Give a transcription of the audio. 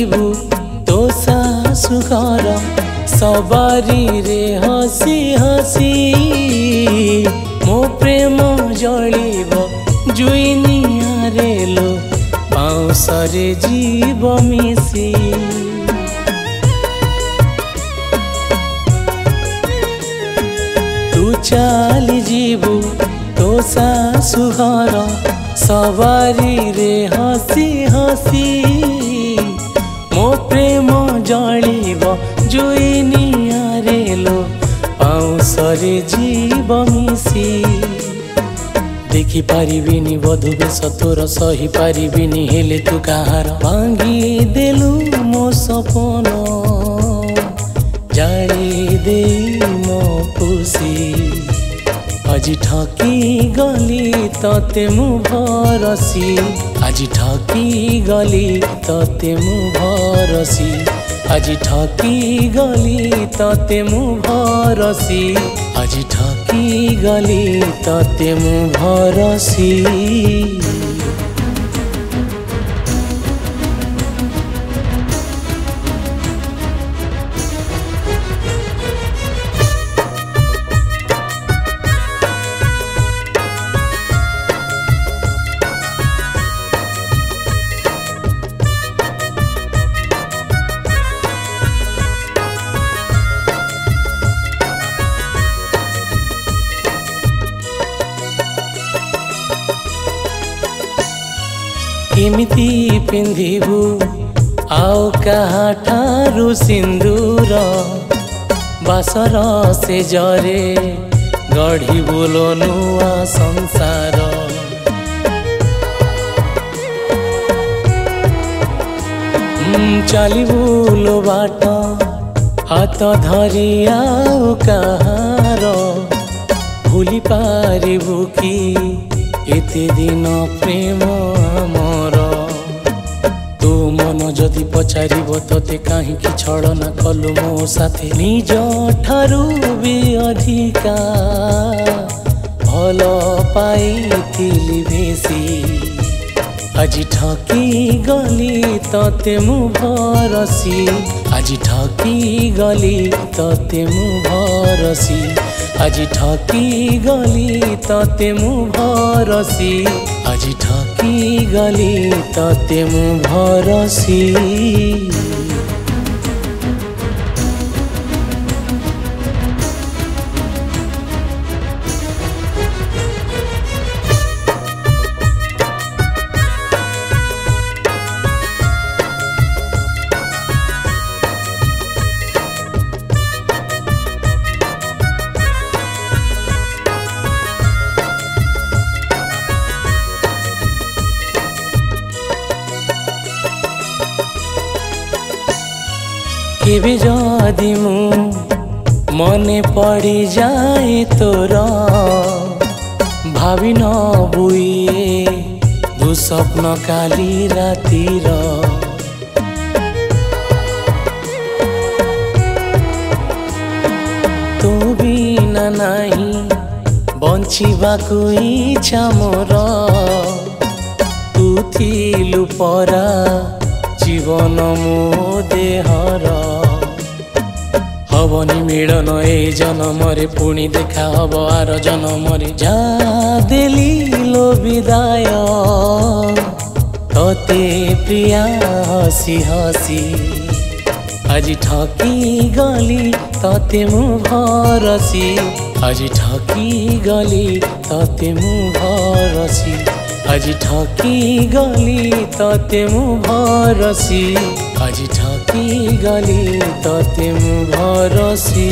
जीवु तो सासु घर सवारी रे हसी हसी मो प्रेम जलिब जुई निआरे लो पाउसरे जीव मिसी तू चली जीवु तो सासु घर सवारी रे हसी हसी मो प्रेम जलिब जुई निआरे लो पाउसरे जीव मिसी देखि पारिबिनी वधु बेश तोर सही पारिबिनी हेले तू कहार भांगी देलु मो सपन जाली दे मो खुशी आज ठकी गली तते मु भरसी आज ठकी गली तते मु भरसी आज ठकी गली तते मु भरसी आज ठकी गली तते मु भरसी केमिति पिंधिबु आओ काठारु सिंदूर बासर से जरे गढ़ी बोलो नुआ संसार चलिबु लो बाट हाथ धरी आओ कहार भूली पारिबु कि एते दिन प्रेम आमर तू मन जदि पचारिब तते कहीं छलना कलु मो साथे निज ठारू भी अधिका भल पाइथिली बेसी आज ठकी गली तते मु भरसी आज ठकी गली तते मु भरसी आज ठकी गली तते मु भरसी आज ठकी गली तते मु भरसी केबे जदि मु मने पड़ी जाए तोर भावी न बुए दु स्वप्न काली रातिर तू बिना नाही बंचिबाकु इच्छा मोर तू थिलु परा जीवन मो देहर हबनी मिलन ए जन्म रे पुणी देखा हब आर जन्म रे जा देली लो विदाय तते प्रिया हसी हसी आज ठकी गली तते मु भरसी आज ठकी गली तते मु भरसी आज ठकी गली तते मु भरसी आज ठकी गली तते मु भरसी।